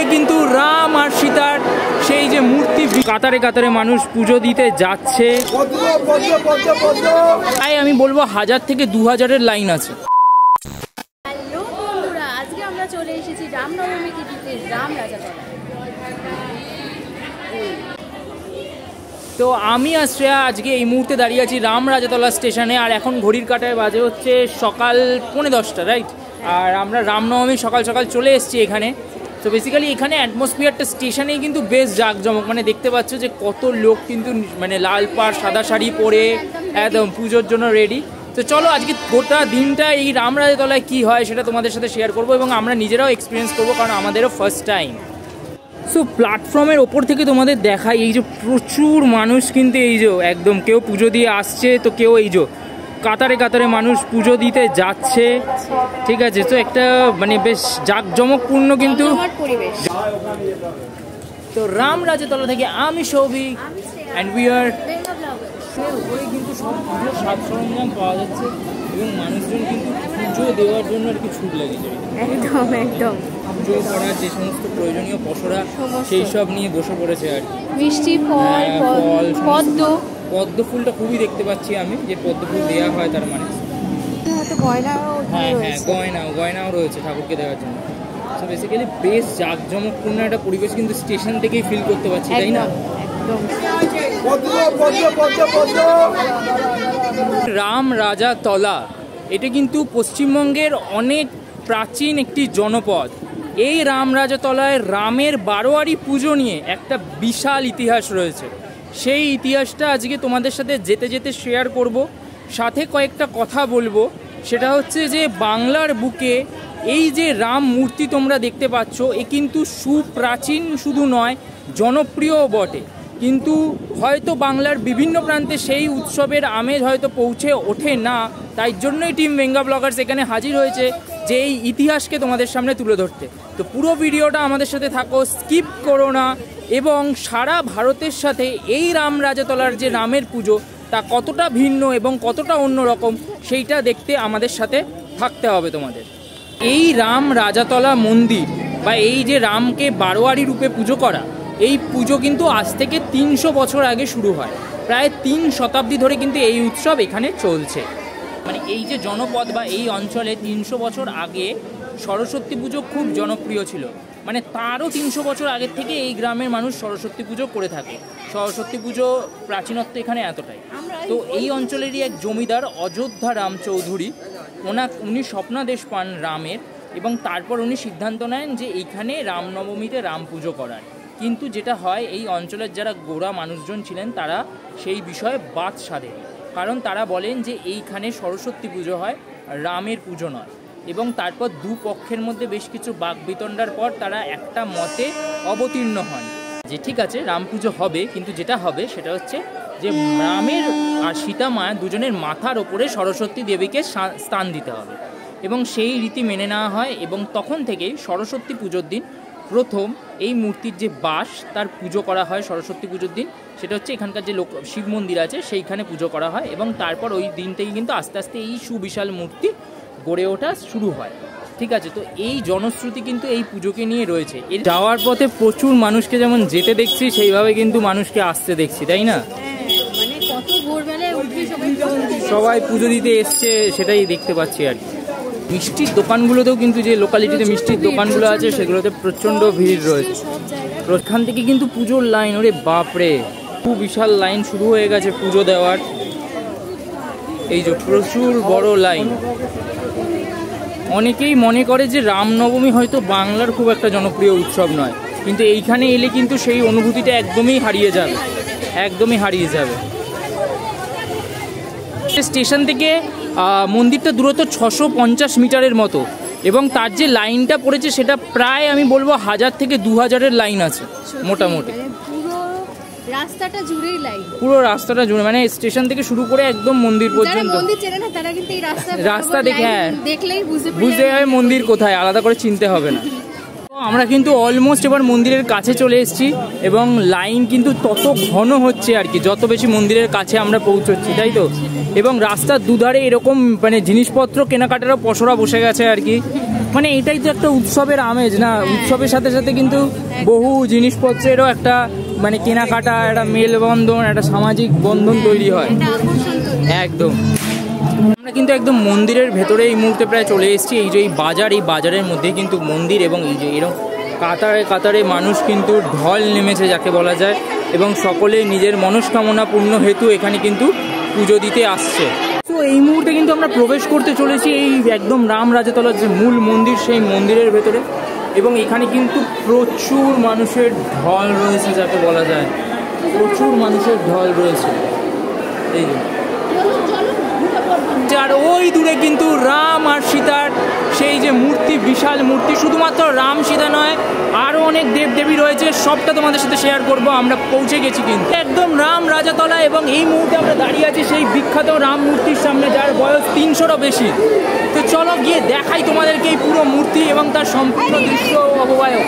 দিকে কিন্তু রাম আর সীতার সেই যে মূর্তি, কাতারে কাতারে মানুষ পুজো দিতে যাচ্ছে। তাই আমি বলবো 1000 থেকে 2000-এর লাইন আছে। হ্যালো বন্ধুরা, আজকে আমরা চলে এসেছি রামনবমী তিথিতে রাম রাজাতলা। তো আমি আর শ্রেয়া আজকে এই মুহূর্তে দাঁড়িয়ে আছি রাম রাজাতলা স্টেশনে। আর এখন ঘড়ির কাঁটায় বাজে হচ্ছে সকাল 10:45, রাইট? আর আমরা রামনবমী সকাল সকাল চলে এসেছি এখানে। তো বেসিক্যালি এখানে অ্যাটমসফিয়ারটা স্টেশনেই কিন্তু বেশ জাঁকজমক, মানে দেখতে পাচ্ছ যে কত লোক কিন্তু মানে লাল পাড় সাদা শাড়ি পরে একদম পুজোর জন্য রেডি। তো চলো আজকে গোটা দিনটা এই রাম রাজাতলায় কী হয় সেটা তোমাদের সাথে শেয়ার করবো এবং আমরা নিজেরাও এক্সপিরিয়েন্স করবো, কারণ আমাদেরও ফার্স্ট টাইম। সো প্ল্যাটফর্মের ওপর থেকে তোমাদের দেখাই এই যে প্রচুর মানুষ কিন্তু এই যে একদম কেউ পুজো দিয়ে আসছে, তো কেউ এই যে কাতারে কাতারে মানুষ পুজো দিতে যাচ্ছে, ঠিক আছে? তো একটা মানে বেশ জাঁকজমকপূর্ণ কিন্তু পরিবেশ। তো রাম রাজাতলা থেকে আমি সৌভিক অ্যান্ড উই আর উপরে কিন্তু সব পুজোর সাজ সরঞ্জাম পাওয়া যাচ্ছে এবং মানুষজন কিন্তু পুজো দেওয়ার জন্য আর কি ছুট লেগেছে। একদম একদম পুজো করার যে সমস্ত প্রয়োজনীয় পসরা সেই সব নিয়ে বসে পড়েছে আর কি। মিষ্টি ফল, পদ্ম ফুলটা খুবই দেখতে পাচ্ছি আমি, যে পদ্ম ফুল দেওয়া হয় তার মানে। হ্যাঁ হ্যাঁ, গয়নাও রয়েছে ঠাকুরকে দেওয়ার জন্য। তো বেসিক্যালি বেশ জাঁকজমকপূর্ণ একটা পরিবেশ কিন্তু স্টেশন থেকেই ফিল করতে পারছি, তাই না? রাম রাজাতলা এটা কিন্তু পশ্চিমবঙ্গের অনেক প্রাচীন একটি জনপদ। এই রাম রাজাতলায় রামের বারোয়ারি পুজো নিয়ে একটা বিশাল ইতিহাস রয়েছে। সেই ইতিহাসটা আজকে তোমাদের সাথে যেতে যেতে শেয়ার করব, সাথে কয়েকটা কথা বলবো। সেটা হচ্ছে যে বাংলার বুকে এই যে রাম মূর্তি তোমরা দেখতে পাচ্ছ, এ কিন্তু সুপ্রাচীন শুধু নয়, জনপ্রিয়ও বটে। কিন্তু হয়তো বাংলার বিভিন্ন প্রান্তে সেই উৎসবের আমেজ হয়তো পৌঁছে ওঠে না, তাই জন্যই টিম বেঙ্গা ব্লগার্স এখানে হাজির হয়েছে যে এই ইতিহাসকে তোমাদের সামনে তুলে ধরতে। তো পুরো ভিডিওটা আমাদের সাথে থাকো, স্কিপ করো না, এবং সারা ভারতের সাথে এই রাম রাজাতলার যে রামের পুজো তা কতটা ভিন্ন এবং কতটা অন্যরকম সেইটা দেখতে আমাদের সাথে থাকতে হবে তোমাদের। এই রাম রাজাতলা মন্দির বা এই যে রামকে বারোয়ারি রূপে পুজো করা, এই পুজো কিন্তু আজ থেকে 300 বছর আগে শুরু হয়। প্রায় 3 শতাব্দী ধরে কিন্তু এই উৎসব এখানে চলছে। মানে এই যে জনপদ বা এই অঞ্চলে 300 বছর আগে সরস্বতী পুজো খুব জনপ্রিয় ছিল। মানে তারও 300 বছর আগের থেকে এই গ্রামের মানুষ সরস্বতী পুজো করে থাকে। সরস্বতী পুজো প্রাচীনত্ব এখানে এতটাই। তো এই অঞ্চলেরই এক জমিদার অযোধ্যা রাম চৌধুরী, উনি স্বপ্নাদেশ পান রামের, এবং তারপর উনি সিদ্ধান্ত নেন যে এইখানে রামনবমীতে রাম পুজো করার। কিন্তু যেটা হয়, এই অঞ্চলের যারা গোড়া মানুষজন ছিলেন তারা সেই বিষয়ে বাদ সাধে, কারণ তারা বলেন যে এইখানে সরস্বতী পুজো হয়, রামের পুজো নয়। এবং তারপর দুপক্ষের মধ্যে বেশ কিছু বাকবিতণ্ডার পর তারা একটা মতে অবতীর্ণ হন যে ঠিক আছে রাম পুজো হবে, কিন্তু যেটা হবে সেটা হচ্ছে যে রামের আর সীতা মা দুজনের মাথার ওপরে সরস্বতী দেবীকে স্থান দিতে হবে, এবং সেই রীতি মেনে নেওয়া হয়। এবং তখন থেকেই সরস্বতী পুজোর দিন প্রথম এই মূর্তির যে বাস তার পুজো করা হয়। সরস্বতী পুজোর দিন সেটা হচ্ছে এখানকার যে শিব মন্দির আছে সেইখানে পুজো করা হয়, এবং তারপর ওই দিন থেকে কিন্তু আস্তে আস্তে এই সুবিশাল মূর্তি গড়ে ওঠা শুরু হয়, ঠিক আছে? তো এই জনশ্রুতি কিন্তু এই পুজোকে নিয়ে রয়েছে। এর যাওয়ার পথে প্রচুর মানুষকে যেমন যেতে দেখছি, সেইভাবে কিন্তু মানুষকে আসতে দেখছি, তাই না? সবাই পুজো দিতে এসছে, সেটাই দেখতে পাচ্ছি আর কি। মিষ্টির দোকানগুলোতেও কিন্তু যে লোকালিটিতে মিষ্টির দোকানগুলো আছে সেগুলোতে প্রচণ্ড ভিড় রয়েছে। ওখান থেকে কিন্তু পুজোর লাইন, ওরে বাপরে, খুব বিশাল লাইন শুরু হয়ে গেছে পুজো দেওয়ার। এই যে প্রচুর বড় লাইন। অনেকেই মনে করে যে রামনবমী হয়তো বাংলার খুব একটা জনপ্রিয় উৎসব নয়, কিন্তু এইখানে এলে কিন্তু সেই অনুভূতিটা একদমই হারিয়ে যাবে। স্টেশন থেকে মন্দিরটা দূরত্ব 650 মিটারের মতো, এবং তার যে লাইনটা পড়েছে সেটা প্রায় আমি বলবো 1000 থেকে 2000-এর লাইন আছে মোটামুটি। পুরো রাস্তাটা জুড়ে, মানে স্টেশন থেকে শুরু করে একদম মন্দির পর্যন্ত। রাস্তা দেখে বুঝতে হবে মন্দির কোথায়, আলাদা করে চিনতে হবে না। আমরা কিন্তু অলমোস্ট এবার মন্দিরের কাছে চলে এসেছি, এবং লাইন কিন্তু তত ঘন হচ্ছে আর কি যত বেশি মন্দিরের কাছে আমরা পৌঁছচ্ছি, তাই তো? এবং রাস্তার দুধারে এরকম মানে জিনিসপত্র কেনাকাটারও পসরা বসে গেছে আর কি। মানে এটাই তো একটা উৎসবের আমেজ না, উৎসবের সাথে সাথে কিন্তু বহু জিনিসপত্রেরও একটা মানে কেনাকাটা, একটা মেলবন্ধন, একটা সামাজিক বন্ধন তৈরি হয় একদম। আমরা কিন্তু একদম মন্দিরের ভেতরে এই মুহূর্তে প্রায় চলে এসেছি। এই যে এই বাজারের মধ্যে কিন্তু মন্দির, এবং এই যে এরকম কাতারে কাতারে মানুষ কিন্তু ঢল নেমেছে যাকে বলা যায়, এবং সকলে নিজের মনস্কামনা পূর্ণ হেতু এখানে কিন্তু পুজো দিতে আসছে। তো এই মুহূর্তে কিন্তু আমরা প্রবেশ করতে চলেছি এই একদম রাম রাজাতলার যে মূল মন্দির, সেই মন্দিরের ভেতরে, এবং এখানে কিন্তু প্রচুর মানুষের ঢল রয়েছে যাকে বলা যায়, প্রচুর মানুষের ঢল রয়েছে। এই যে আর ওই দূরে কিন্তু রাম আর সীতার সেই যে মূর্তি, বিশাল মূর্তি, শুধুমাত্র রাম সীতা নয়, আরও অনেক দেবদেবী রয়েছে, সবটা তোমাদের সাথে শেয়ার করব। আমরা পৌঁছে গেছি কিন্তু একদম রাম রাজাতলা, এবং এই মুহূর্তে আমরা দাঁড়িয়ে আছি সেই বিখ্যাত রাম মূর্তির সামনে, যার বয়স 300রও বেশি। তো চলো গিয়ে দেখাই তোমাদেরকে এই পুরো মূর্তি এবং তার সম্পূর্ণ দৃশ্য অবয়ব।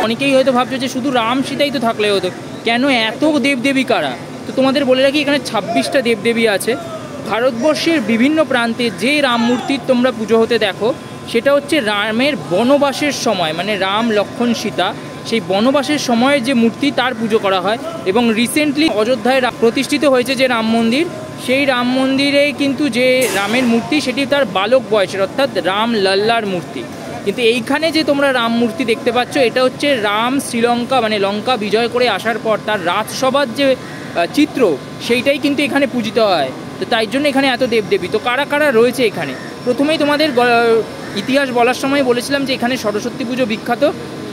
অনেকেই হয়তো ভাবছো যে শুধু রাম সীতাই তো থাকলে হতো, কেন এত দেবদেবী কারা? তো তোমাদের বলে রাখি, এখানে 26টা দেবদেবী আছে। ভারতবর্ষের বিভিন্ন প্রান্তে যে রাম মূর্তির তোমরা পুজো হতে দেখো, সেটা হচ্ছে রামের বনবাসের সময়, মানে রাম লক্ষ্মণ সীতা সেই বনবাসের সময়ের যে মূর্তি তার পুজো করা হয়। এবং রিসেন্টলি অযোধ্যায় প্রতিষ্ঠিত হয়েছে যে রাম মন্দির, সেই রাম মন্দিরে কিন্তু যে রামের মূর্তি সেটি তার বালক বয়সের, অর্থাৎ রাম লাল্লার মূর্তি। কিন্তু এইখানে যে তোমরা রাম মূর্তি দেখতে পাচ্ছ, এটা হচ্ছে রাম শ্রীলঙ্কা মানে লঙ্কা বিজয় করে আসার পর তার রাজসভার যে চিত্র, সেইটাই কিন্তু এখানে পূজিত হয়। তো তাই জন্য এখানে এত দেবদেবী। তো কারা কারা রয়েছে এখানে, প্রথমেই তোমাদের ইতিহাস বলার সময় বলেছিলাম যে এখানে সরস্বতী পুজো বিখ্যাত,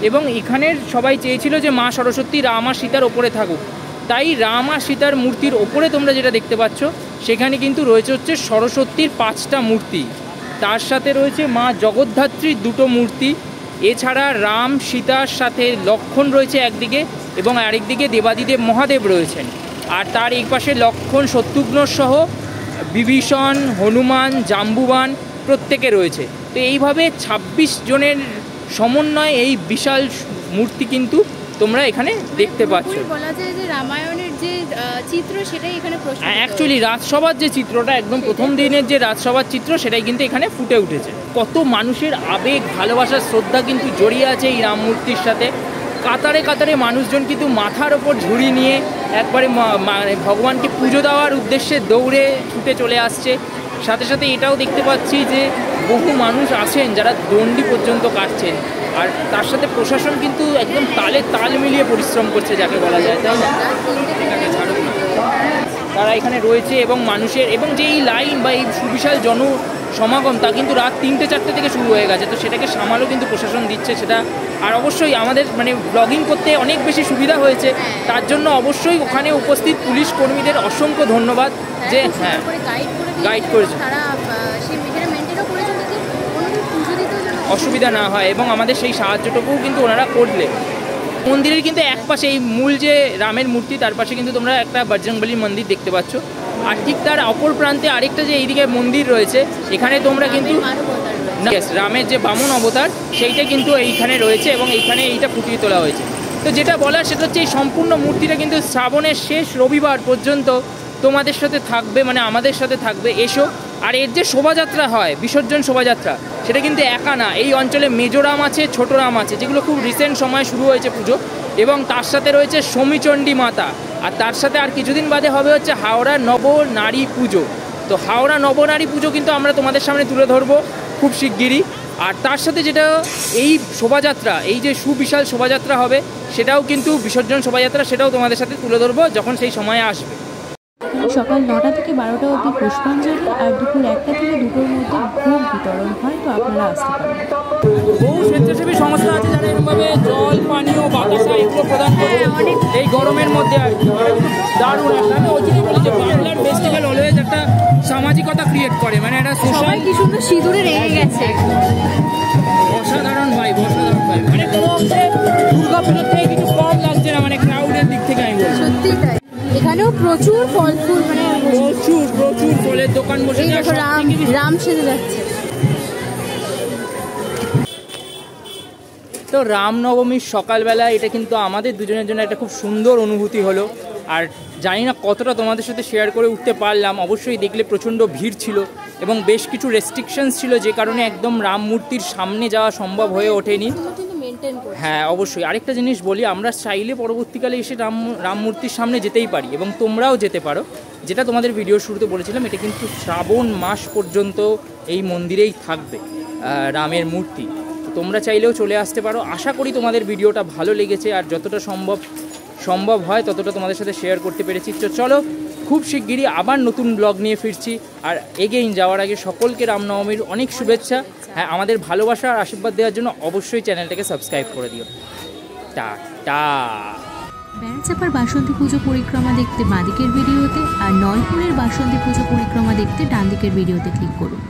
এবং এখানের সবাই চেয়েছিল যে মা সরস্বতী রাম আর সীতার ওপরে থাকুক। তাই রাম আর সীতার মূর্তির ওপরে তোমরা যেটা দেখতে পাচ্ছ, সেখানে কিন্তু রয়েছে হচ্ছে সরস্বতীর 5টা মূর্তি, তার সাথে রয়েছে মা জগদ্ধাত্রীর 2টো মূর্তি, এছাড়া রাম সীতার সাথে লক্ষ্মণ রয়েছে একদিকে, এবং আরেকদিকে দেবাদিদেব মহাদেব রয়েছেন। আর তার এই পাশে লক্ষ্মণ শত্রুঘ্ন সহ বিভীষণ, হনুমান, জাম্বুবান প্রত্যেকে রয়েছে। তো এইভাবে 26 জনের সমন্বয়ে এই বিশাল মূর্তি কিন্তু তোমরা এখানে দেখতে পাচ্ছ। বলা যায় যে রামায়ণের যে চিত্র সেটাই এখানে অ্যাকচুয়ালি রাজসভার যে চিত্রটা, একদম প্রথম দিনের যে রাজসভার চিত্র, সেটাই কিন্তু এখানে ফুটে উঠেছে। কত মানুষের আবেগ, ভালোবাসা, শ্রদ্ধা কিন্তু জড়িয়ে আছে এই রাম মূর্তির সাথে। কাতারে কাতারে মানুষজন কিন্তু মাথার ওপর ঝুড়ি নিয়ে একবারে ভগবানকে পুজো দেওয়ার উদ্দেশ্যে দৌড়ে ছুটে চলে আসছে। সাথে সাথে এটাও দেখতে পাচ্ছি যে বহু মানুষ আছেন যারা দণ্ডি পর্যন্ত কাটছেন, আর তার সাথে প্রশাসন কিন্তু একদম তালে তাল মিলিয়ে পরিশ্রম করছে যাকে বলা যায়, তাই না? তারা এখানে রয়েছে, এবং মানুষের এবং যে এই লাইন বা এই সুবিশাল সমাগম তা কিন্তু রাত 3টে-4টে থেকে শুরু হয়ে গেছে। তো সেটাকে সামালও কিন্তু প্রশাসন দিচ্ছে সেটা। আর অবশ্যই আমাদের মানে ব্লগিং করতে অনেক বেশি সুবিধা হয়েছে, তার জন্য অবশ্যই ওখানে উপস্থিত পুলিশ কর্মীদের অসংখ্য ধন্যবাদ যে গাইড করেছে, অসুবিধা না হয়, এবং আমাদের সেই সাহায্যটুকুও কিন্তু ওনারা করলে। মন্দিরের কিন্তু এক পাশে এই মূল যে রামের মূর্তি, তার পাশে কিন্তু তোমরা একটা বজরংবলী মন্দির দেখতে পাচ্ছ, আর ঠিক তার অপর প্রান্তে আরেকটা যে এইদিকে মন্দির রয়েছে, এখানে তোমরা কিন্তু রামের যে বামন অবতার সেইটা কিন্তু এইখানে রয়েছে, এবং এইখানে এইটা ফুটিয়ে তোলা হয়েছে। তো যেটা বলার সেটা হচ্ছে এই সম্পূর্ণ মূর্তিটা কিন্তু শ্রাবণের শেষ রবিবার পর্যন্ত তোমাদের সাথে থাকবে, মানে আমাদের সাথে থাকবে। এসো। আর এর যে শোভাযাত্রা হয়, বিসর্জন শোভাযাত্রা, সেটা কিন্তু একা না, এই অঞ্চলে মেজোরাম আছে, ছোট রাম আছে, যেগুলো খুব রিসেন্ট সময় শুরু হয়েছে পুজো, এবং তার সাথে রয়েছে সমীচণ্ডী মাতা, আর তার সাথে আর কিছুদিন বাদে হবে হচ্ছে হাওড়া নবনারী পুজো। তো হাওড়া নবনারী পুজো কিন্তু আমরা তোমাদের সামনে তুলে ধরবো খুব শিগগিরই। আর তার সাথে যেটা এই শোভাযাত্রা, এই যে সুবিশাল শোভাযাত্রা হবে, সেটাও কিন্তু বিসর্জন শোভাযাত্রা, সেটাও তোমাদের সাথে তুলে ধরবো যখন সেই সময় আসবে। সকাল 9টা থেকে 12টা অবধি পুষ্পাঞ্জলি, আর দুপুর 1টা থেকে 2টোর মধ্যে ভোগ বিতরণ হয়। তো আপনারা আসতে পারেন। বহু স্বেচ্ছাসেবী সংস্থা আছে যারা এরকমভাবে জল, পানীয়, বাতাসা এগুলো প্রদান করে এই গরমের মধ্যে। আর দারুণ একটা, আমি ওই জন্য বলি যে বাংলার ফেস্টিভ্যাল অলওয়েজ একটা সামাজিকতা ক্রিয়েট করে, মানে একটা সোশ্যাল। কি সুন্দর সিঁদুরে রেগে গেছে, অসাধারণ ভাই, অসাধারণ ভাই, মানে কোনো অংশে দুর্গা পুজোর থেকে কিছু কম লাগছে না, মানে ক্রাউডের দিক থেকে আমি বলছি। সত্যি তাই। এখানেও প্রচুর ফল ফুল, মানে প্রচুর প্রচুর ফলের দোকান বসে। রাম সেজে যাচ্ছে। তো রামনবমীর সকালবেলা এটা কিন্তু আমাদের দুজনের জন্য একটা খুব সুন্দর অনুভূতি হলো। আর জানি না কতটা তোমাদের সাথে শেয়ার করে উঠতে পারলাম, অবশ্যই দেখলে প্রচণ্ড ভিড় ছিল। এবং বেশ কিছু রেস্ট্রিকশনস ছিল, যে কারণে একদম রাম মূর্তির সামনে যাওয়া সম্ভব হয়ে ওঠেনি। হ্যাঁ অবশ্যই। আরেকটা জিনিস বলি, আমরা চাইলে পরবর্তীকালে এসে রাম মূর্তির সামনে যেতেই পারি এবং তোমরাও যেতে পারো। যেটা তোমাদের ভিডিও শুরুতে বলেছিলাম, এটা কিন্তু শ্রাবণ মাস পর্যন্ত এই মন্দিরেই থাকবে রামের মূর্তি। তোমরা চাইলেও চলে আসতে পারো। আশা করি তোমাদের ভিডিওটা ভালো লেগেছে, আর যতটা সম্ভব হয় ততটা তোমাদের সাথে শেয়ার করতে পেরেছি। তো চলো, খুব শিগগিরই আবার নতুন ব্লগ নিয়ে ফিরছি। আর এগেইন যাওয়ার আগে সকলকে রামনবমীর অনেক শুভেচ্ছা। হ্যাঁ, আমাদের ভালোবাসা আর আশীর্বাদ দেওয়ার জন্য অবশ্যই চ্যানেলটাকে সাবস্ক্রাইব করে দিও। টাটা। বেড়াচাপার বাসন্তী পুজো পরিক্রমা দেখতে বাঁদিকের ভিডিওতে, আর নলপুরের বাসন্তী পুজো পরিক্রমা দেখতে ডান দিকের ভিডিওতে ক্লিক করুন।